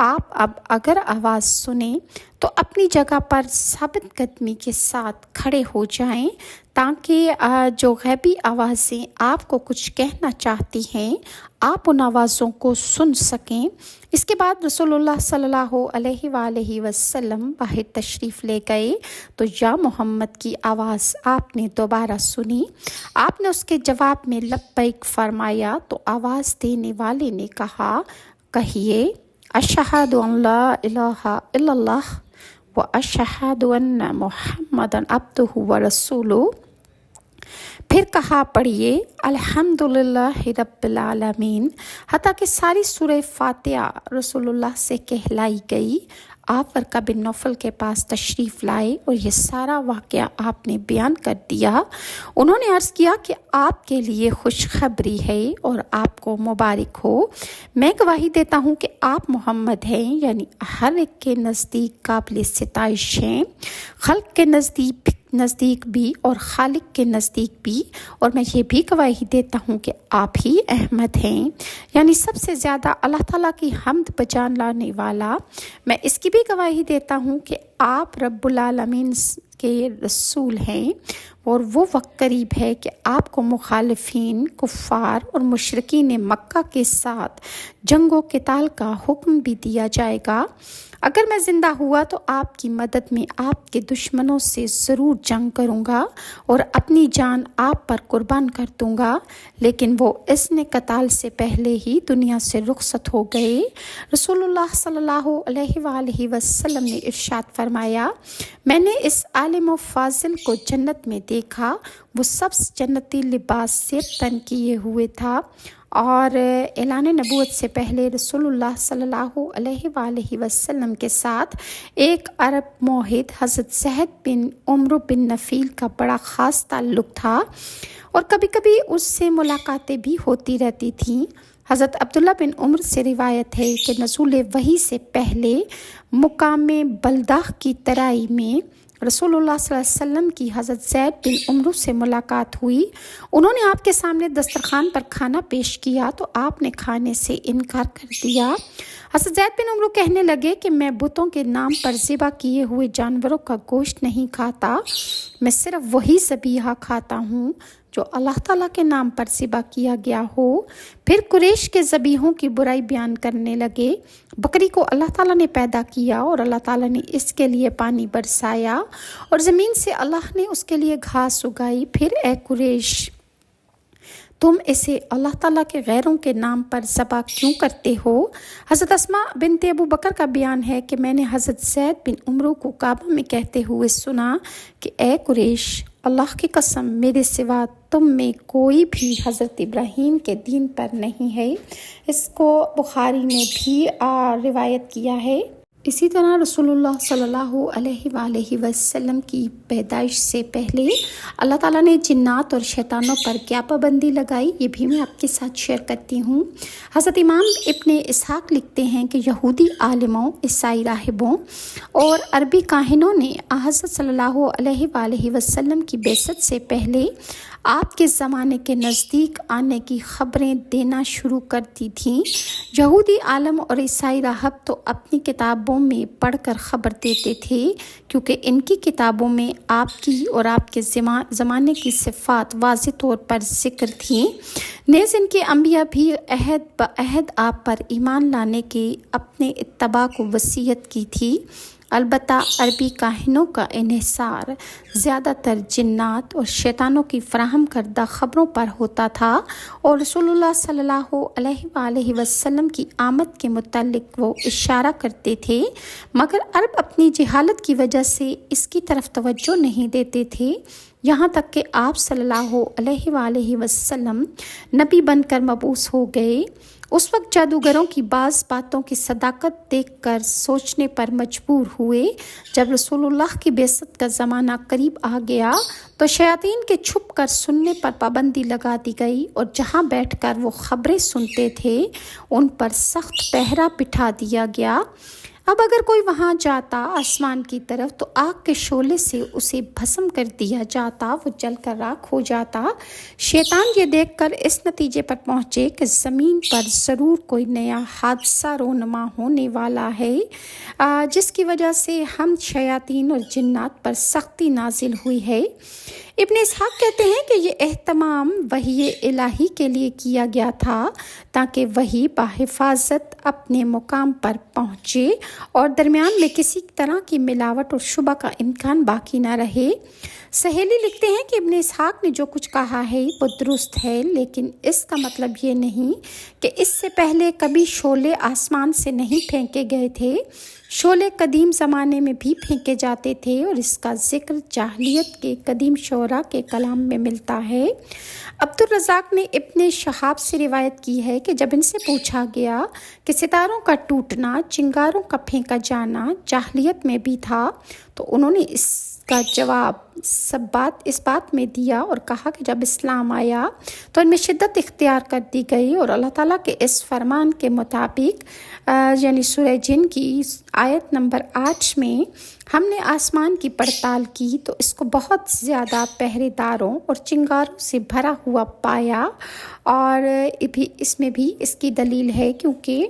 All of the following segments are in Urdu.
آپ اب اگر آواز سنیں تو اپنی جگہ پر ثابت قدمی کے ساتھ کھڑے ہو جائیں تاکہ جو غیبی آوازیں آپ کو کچھ کہنا چاہتی ہیں آپ ان آوازوں کو سن سکیں۔ اس کے بعد رسول اللہ صلی اللہ علیہ وآلہ وسلم باہر تشریف لے گئے تو یا محمد کی آواز آپ نے دوبارہ سنی۔ آپ نے اس کے جواب میں لبیک فرمایا تو آواز دینے والے نے کہا، کہیے اشہد ان لا الہ الا اللہ و اشہد ان محمدًا عبدہ و رسولہ۔ پھر کہا پڑھیے الحمدللہ رب العالمین، حتیٰ کہ ساری سورہ فاتحہ رسول اللہ سے کہلائی گئی۔ آپ ورقہ بن نوفل کے پاس تشریف لائے اور یہ سارا واقعہ آپ نے بیان کر دیا۔ انہوں نے عرض کیا کہ آپ کے لیے خوشخبری ہے اور آپ کو مبارک ہو۔ میں گواہی دیتا ہوں کہ آپ محمد ہیں، یعنی ہر ایک کے نزدیک قابل ستائش ہیں، خلق کے نزدیک بھی اور خالق کے نزدیک بھی، اور میں یہ بھی گواہی دیتا ہوں کہ آپ ہی احمد ہیں، یعنی سب سے زیادہ اللہ تعالیٰ کی حمد بجان لانے والا۔ میں اس کی بھی گواہی دیتا ہوں کہ آپ رب العالمین کے رسول ہیں، اور وہ وقت قریب ہے کہ آپ کو مخالفین، کفار اور مشرکین مکہ کے ساتھ جنگ و قتال کا حکم بھی دیا جائے گا۔ اگر میں زندہ ہوا تو آپ کی مدد میں آپ کے دشمنوں سے ضرور جنگ کروں گا اور اپنی جان آپ پر قربان کر دوں گا، لیکن وہ اس نے قتال سے پہلے ہی دنیا سے رخصت ہو گئے۔ رسول اللہ صلی اللہ علیہ وآلہ وسلم نے ارشاد فرمایا، میں نے اس عالم و فاضل کو جنت میں دیکھا، وہ سبز جنتی لباس سے تن کیے ہوئے تھا، اور اعلان نبوت سے پہلے رسول اللہ صلی اللہ علیہ وآلہ وسلم کے ساتھ ایک عرب موحد حضرت زید بن عمرو بن نفیل کا بڑا خاص تعلق تھا، اور کبھی کبھی اس سے ملاقاتیں بھی ہوتی رہتی تھیں۔ حضرت عبداللہ بن عمر سے روایت ہے کہ نزول وحی سے پہلے مقام بلدہ کی ترائی میں رسول اللہ صلی اللہ علیہ وسلم کی حضرت زید بن عمرو سے ملاقات ہوئی۔ انہوں نے آپ کے سامنے دسترخوان پر کھانا پیش کیا تو آپ نے کھانے سے انکار کر دیا۔ حضرت زید بن عمرو کہنے لگے کہ میں بتوں کے نام پر ذبح کیے ہوئے جانوروں کا گوشت نہیں کھاتا، میں صرف وہی ذبیحہ کھاتا ہوں جو اللہ تعالیٰ کے نام پر ذبح کیا گیا ہو۔ پھر قریش کے ذبیحوں کی برائی بیان کرنے لگے۔ بکری کو اللہ تعالیٰ نے پیدا کیا اور اللہ تعالیٰ نے اس کے لیے پانی برسایا اور زمین سے اللہ نے اس کے لیے گھاس اگائی، پھر اے قریش تم اسے اللہ تعالیٰ کے غیروں کے نام پر ذبح کیوں کرتے ہو؟ حضرت اسماء بنت ابو بکر کا بیان ہے کہ میں نے حضرت زید بن عمرو کو کعبہ میں کہتے ہوئے سنا کہ اے قریش، اللہ کی قسم میرے سوا تم میں کوئی بھی حضرت ابراہیم کے دین پر نہیں ہے۔ اس کو بخاری نے بھی روایت کیا ہے۔ اسی طرح رسول اللہ صلی اللہ علیہ وآلہ وسلم کی پیدائش سے پہلے اللہ تعالیٰ نے جنات اور شیطانوں پر کیا پابندی لگائی، یہ بھی میں آپ کے ساتھ شیئر کرتی ہوں۔ حضرت امام ابن اسحاق لکھتے ہیں کہ یہودی عالموں، عیسائی راہبوں اور عربی کاہنوں نے حضرت صلی اللہ علیہ وآلہ وسلم کی بعثت سے پہلے آپ کے زمانے کے نزدیک آنے کی خبریں دینا شروع کر دی تھیں۔ یہودی عالم اور عیسائی راہب تو اپنی کتابوں میں پڑھ کر خبر دیتے تھے، کیونکہ ان کی کتابوں میں آپ کی اور آپ کے زمانے کی صفات واضح طور پر ذکر تھیں۔ نیز ان کے انبیاء بھی عہد بعہد آپ پر ایمان لانے کی اپنے اتباع کو وصیت کی تھی۔ البتہ عربی کاہنوں کا انحصار زیادہ تر جنات اور شیطانوں کی فراہم کردہ خبروں پر ہوتا تھا، اور رسول اللہ صلی اللہ علیہ وآلہ وسلم کی آمد کے متعلق وہ اشارہ کرتے تھے، مگر عرب اپنی جہالت کی وجہ سے اس کی طرف توجہ نہیں دیتے تھے، یہاں تک کہ آپ صلی اللہ علیہ وآلہ وسلم نبی بن کر مبعوث ہو گئے۔ اس وقت جادوگروں کی بعض باتوں کی صداقت دیکھ کر سوچنے پر مجبور ہوئے۔ جب رسول اللہ کی بعثت کا زمانہ قریب آ گیا تو شیاطین کے چھپ کر سننے پر پابندی لگا دی گئی، اور جہاں بیٹھ کر وہ خبریں سنتے تھے ان پر سخت پہرا بٹھا دیا گیا۔ اب اگر کوئی وہاں جاتا آسمان کی طرف تو آگ کے شعلے سے اسے بھسم کر دیا جاتا، وہ جل کر راکھ ہو جاتا۔ شیطان یہ دیکھ کر اس نتیجے پر پہنچے کہ زمین پر ضرور کوئی نیا حادثہ رونما ہونے والا ہے، جس کی وجہ سے ہم شیاطین اور جنات پر سختی نازل ہوئی ہے۔ ابن اسحاق کہتے ہیں کہ یہ اہتمام وحی الہی کے لیے کیا گیا تھا تاکہ وحی بحفاظت اپنے مقام پر پہنچے اور درمیان میں کسی طرح کی ملاوٹ اور شبہ کا امکان باقی نہ رہے۔ سہیلی لکھتے ہیں کہ ابن اسحاق نے جو کچھ کہا ہے وہ درست ہے، لیکن اس کا مطلب یہ نہیں کہ اس سے پہلے کبھی شعلے آسمان سے نہیں پھینکے گئے تھے۔ شعلے قدیم زمانے میں بھی پھینکے جاتے تھے اور اس کا ذکر جاہلیت کے قدیم شعراء کے کلام میں ملتا ہے۔ عبد الرزاق نے ابن شہاب سے روایت کی ہے کہ جب ان سے پوچھا گیا کہ ستاروں کا ٹوٹنا، چنگاروں کا پھینکا جانا جاہلیت میں بھی تھا تو انہوں نے اس کا جواب اس بات میں دیا اور کہا کہ جب اسلام آیا تو ان میں شدت اختیار کر دی گئی اور اللہ تعالیٰ کے اس فرمان کے مطابق یعنی سورہ جن کی آیت نمبر 8 میں ہم نے آسمان کی پڑتال کی تو اس کو بہت زیادہ پہرے داروں اور چنگاروں سے بھرا ہوا پایا، اور اس میں بھی اس کی دلیل ہے کیونکہ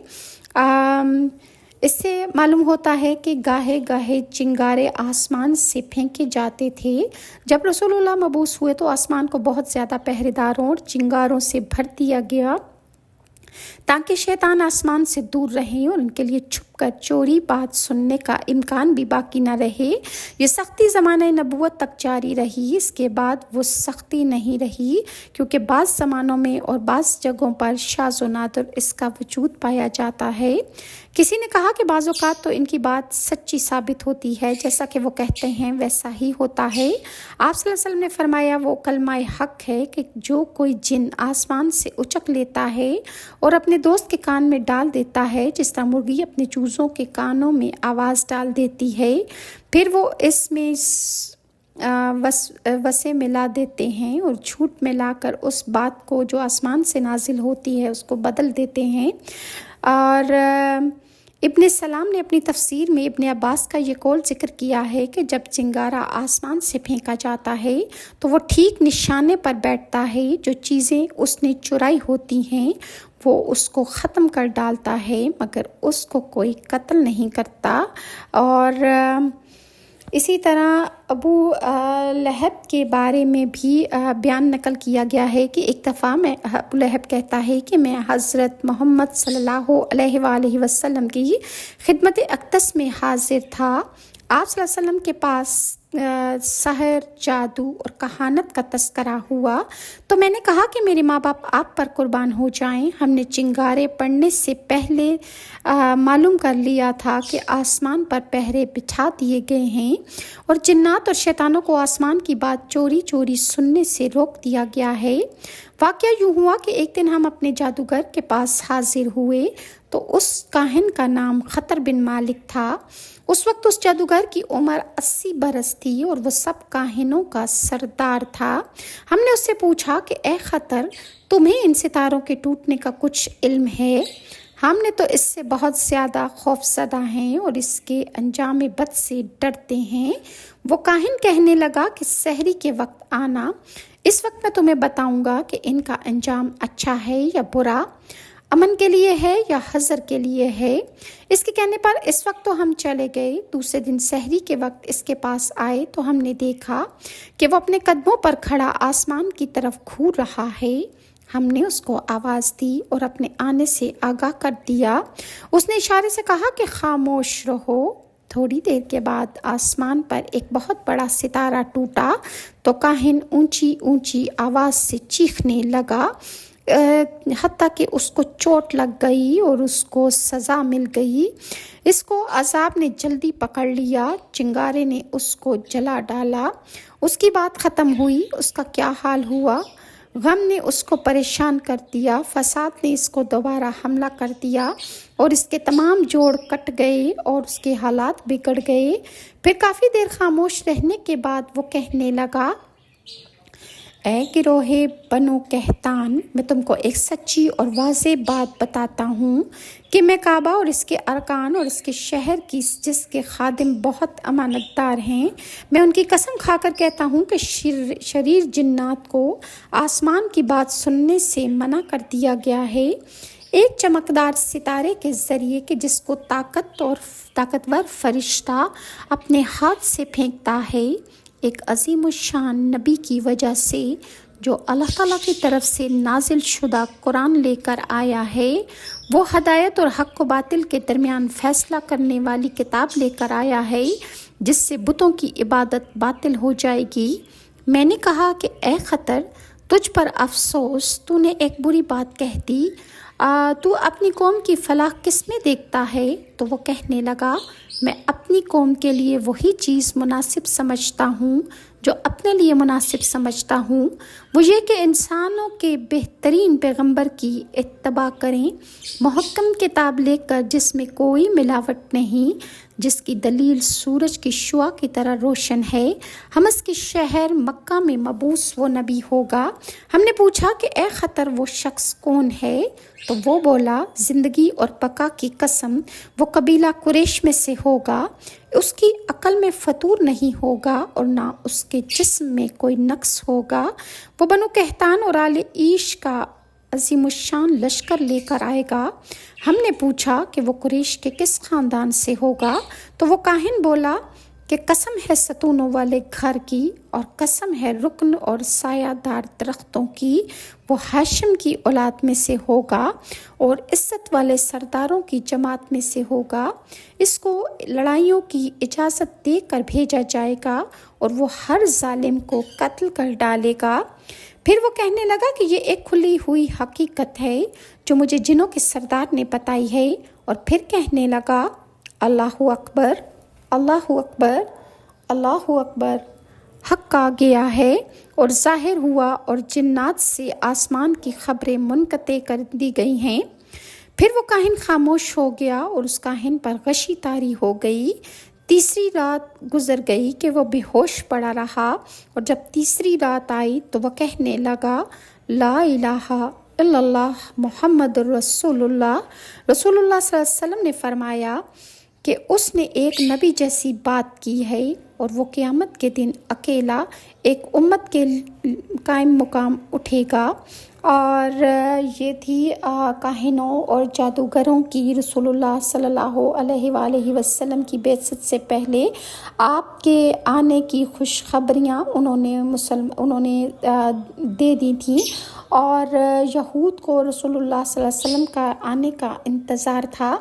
اس سے معلوم ہوتا ہے کہ گاہے گاہے چنگارے آسمان سے پھینکے جاتے تھے۔ جب رسول اللہ مبعوث ہوئے تو آسمان کو بہت زیادہ پہرے داروں اور چنگاروں سے بھر دیا گیا تاکہ شیطان آسمان سے دور رہیں اور ان کے لیے چھپ کر چوری بات سننے کا امکان بھی باقی نہ رہے۔ یہ سختی زمانہ نبوت تک جاری رہی، اس کے بعد وہ سختی نہیں رہی کیونکہ بعض زمانوں میں اور بعض جگہوں پر شاذ و نادر اس کا وجود پایا جاتا ہے۔ کسی نے کہا کہ بعض اوقات تو ان کی بات سچی ثابت ہوتی ہے، جیسا کہ وہ کہتے ہیں ویسا ہی ہوتا ہے۔ آپ صلی اللہ علیہ وسلم نے فرمایا وہ کلمہ حق ہے کہ جو کوئی جن آسمان سے اچک لیتا ہے اور اپنے دوست کے کان میں ڈال دیتا ہے، جس طرح مرغی اپنے چوزوں کے کانوں میں آواز ڈال دیتی ہے، پھر وہ اس میں وسے ملا دیتے ہیں اور جھوٹ ملا کر اس بات کو جو آسمان سے نازل ہوتی ہے اس کو بدل دیتے ہیں۔ اور ابن سلام نے اپنی تفسیر میں ابن عباس کا یہ قول ذکر کیا ہے کہ جب چنگارہ آسمان سے پھینکا جاتا ہے تو وہ ٹھیک نشانے پر بیٹھتا ہے، جو چیزیں اس نے چرائی ہوتی ہیں وہ اس کو ختم کر ڈالتا ہے مگر اس کو کوئی قتل نہیں کرتا۔ اور اسی طرح ابو لہب کے بارے میں بھی بیان نقل کیا گیا ہے کہ ایک دفعہ ابو لہب کہتا ہے کہ میں حضرت محمد صلی اللہ علیہ وآلہ وسلم کی خدمت اقدس میں حاضر تھا۔ آپ صلی اللہ علیہ وسلم کے پاس سحر، جادو اور کہانت کا تذکرہ ہوا تو میں نے کہا کہ میرے ماں باپ آپ پر قربان ہو جائیں، ہم نے چنگارے پڑنے سے پہلے معلوم کر لیا تھا کہ آسمان پر پہرے بٹھا دیے گئے ہیں اور جنات اور شیطانوں کو آسمان کی بات چوری چوری سننے سے روک دیا گیا ہے۔ واقعہ یوں ہوا کہ ایک دن ہم اپنے جادوگر کے پاس حاضر ہوئے تو اس کاہن کا نام خطر بن مالک تھا۔ اس وقت اس جادوگر کی عمر 80 برس تھی اور وہ سب کاہنوں کا سردار تھا۔ ہم نے اس سے پوچھا کہ اے خطر، تمہیں ان ستاروں کے ٹوٹنے کا کچھ علم ہے؟ ہم نے تو اس سے بہت زیادہ خوف زدہ ہیں اور اس کے انجام بد سے ڈرتے ہیں۔ وہ کاہن کہنے لگا کہ سحری کے وقت آنا، اس وقت میں تمہیں بتاؤں گا کہ ان کا انجام اچھا ہے یا برا، امن کے لیے ہے یا حذر کے لیے ہے۔ اس کے کہنے پر اس وقت تو ہم چلے گئے۔ دوسرے دن سحری کے وقت اس کے پاس آئے تو ہم نے دیکھا کہ وہ اپنے قدموں پر کھڑا آسمان کی طرف گھور رہا ہے۔ ہم نے اس کو آواز دی اور اپنے آنے سے آگاہ کر دیا۔ اس نے اشارے سے کہا کہ خاموش رہو۔ تھوڑی دیر کے بعد آسمان پر ایک بہت بڑا ستارہ ٹوٹا تو کاہن اونچی اونچی آواز سے چیخنے لگا، حتیٰ کہ اس کو چوٹ لگ گئی اور اس کو سزا مل گئی۔ اس کو عذاب نے جلدی پکڑ لیا، چنگارے نے اس کو جلا ڈالا۔ اس کی بات ختم ہوئی، اس کا کیا حال ہوا؟ غم نے اس کو پریشان کر دیا، فساد نے اس کو دوبارہ حملہ کر دیا اور اس کے تمام جوڑ کٹ گئے اور اس کے حالات بگڑ گئے۔ پھر کافی دیر خاموش رہنے کے بعد وہ کہنے لگا، اے گروہ بنو قحطان، میں تم کو ایک سچی اور واضح بات بتاتا ہوں کہ میں کعبہ اور اس کے ارکان اور اس کے شہر کی جس کے خادم بہت امانت دار ہیں، میں ان کی قسم کھا کر کہتا ہوں کہ شریر جنات کو آسمان کی بات سننے سے منع کر دیا گیا ہے، ایک چمکدار ستارے کے ذریعے کہ جس کو طاقتور فرشتہ اپنے ہاتھ سے پھینکتا ہے، ایک عظیم الشان نبی کی وجہ سے جو اللہ تعالیٰ کی طرف سے نازل شدہ قرآن لے کر آیا ہے، وہ ہدایت اور حق و باطل کے درمیان فیصلہ کرنے والی کتاب لے کر آیا ہے جس سے بتوں کی عبادت باطل ہو جائے گی۔ میں نے کہا کہ اے خطر، تجھ پر افسوس، تو نے ایک بری بات کہہ دی، تو اپنی قوم کی فلاح کس میں دیکھتا ہے؟ تو وہ کہنے لگا، میں اپنی قوم کے لیے وہی چیز مناسب سمجھتا ہوں جو اپنے لیے مناسب سمجھتا ہوں، وہ یہ کہ انسانوں کے بہترین پیغمبر کی اتباع کریں، محکم کتاب لے کر جس میں کوئی ملاوٹ نہیں، جس کی دلیل سورج کی شعاع کی طرح روشن ہے۔ حمص کے شہر مکہ میں مبعوث وہ نبی ہوگا۔ ہم نے پوچھا کہ اے خطر، وہ شخص کون ہے؟ تو وہ بولا، زندگی اور بقا کی قسم، وہ قبیلہ قریش میں سے ہوگا، اس کی عقل میں فطور نہیں ہوگا اور نہ اس کے جسم میں کوئی نقص ہوگا، وہ بنو قحطان اور آل عیش کا عظیم الشان لشکر لے کر آئے گا۔ ہم نے پوچھا کہ وہ قریش کے کس خاندان سے ہوگا؟ تو وہ کاہن بولا کہ قسم ہے ستونوں والے گھر کی اور قسم ہے رکن اور سایہ دار درختوں کی، وہ ہاشم کی اولاد میں سے ہوگا اور عزت والے سرداروں کی جماعت میں سے ہوگا، اس کو لڑائیوں کی اجازت دے کر بھیجا جائے گا اور وہ ہر ظالم کو قتل کر ڈالے گا۔ پھر وہ کہنے لگا کہ یہ ایک کھلی ہوئی حقیقت ہے جو مجھے جنوں کے سردار نے بتائی ہے، اور پھر کہنے لگا، اللہ اکبر، اللہ اکبر، اللہ اکبر، حق آ گیا ہے اور ظاہر ہوا اور جنات سے آسمان کی خبریں منقطع کر دی گئی ہیں۔ پھر وہ کاہن خاموش ہو گیا اور اس کاہن پر غشی طاری ہو گئی۔ تیسری رات گزر گئی کہ وہ بے ہوش پڑا رہا، اور جب تیسری رات آئی تو وہ کہنے لگا، لا الہ الا اللہ محمد رسول اللہ۔ رسول اللہ صلی اللہ علیہ وسلم نے فرمایا کہ اس نے ایک نبی جیسی بات کی ہے، اور وہ قیامت کے دن اکیلا ایک امت کے قائم مقام اٹھے گا۔ اور یہ تھی کاہنوں اور جادوگروں کی رسول اللہ صلی اللہ علیہ وآلہ وسلم کی بعثت سے پہلے آپ کے آنے کی خوشخبریاں انہوں نے دے دی تھیں، اور یہود کو رسول اللہ صلی اللہ علیہ وسلم کا آنے کا انتظار تھا۔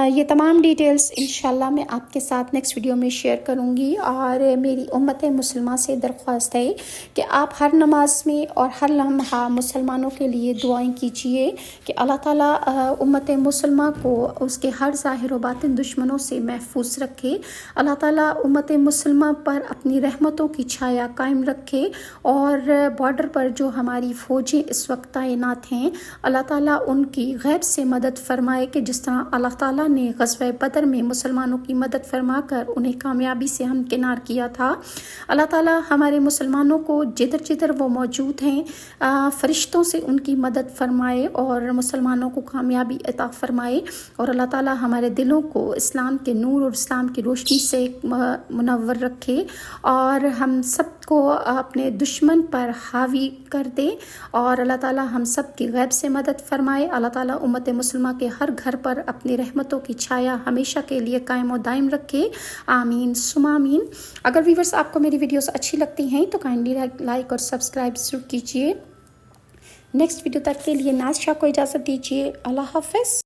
یہ تمام ڈیٹیلز انشاءاللہ میں آپ کے ساتھ نیکسٹ ویڈیو میں شیئر کروں گی، اور میری امت مسلمہ سے درخواست ہے کہ آپ ہر نماز میں اور ہر لمحہ مسلمانوں کے لیے دعائیں کیجیے کہ اللہ تعالیٰ امت مسلمہ کو اس کے ہر ظاہر و باطن دشمنوں سے محفوظ رکھے، اللہ تعالیٰ امت مسلمہ پر اپنی رحمتوں کی چھایا قائم رکھے، اور بارڈر پر جو ہماری فوجیں اس وقت تعینات ہیں، اللہ تعالیٰ ان کی غیب سے مدد فرمائے کہ جس طرح اللہ تعالیٰ نے غزوہ بدر میں مسلمانوں کی مدد فرما کر انہیں کامیابی سے ہمکنار کیا تھا۔ اللہ تعالیٰ ہمارے مسلمانوں کو جدھر جدھر وہ موجود ہیں فرشتوں سے ان کی مدد فرمائے اور مسلمانوں کو کامیابی عطا فرمائے، اور اللہ تعالیٰ ہمارے دلوں کو اسلام کے نور اور اسلام کی روشنی سے منور رکھے، اور ہم سب کو اپنے دشمن پر حاوی کر دے، اور اللہ تعالیٰ ہم سب کی غیب سے مدد فرمائے۔ اللہ تعالیٰ امت مسلمہ کے ہر گھر پر اپنی رحمتوں کی چھایا ہمیشہ کے لیے قائم و دائم رکھے، آمین ثم آمین۔ اگر ویورز آپ کو میری ویڈیوز اچھی لگتی ہیں تو کائنڈلی لائک اور سبسکرائب ضرور کیجیے۔ نیکسٹ ویڈیو تک کے لیے ناز شاہ کو اجازت دیجیے، اللہ حافظ۔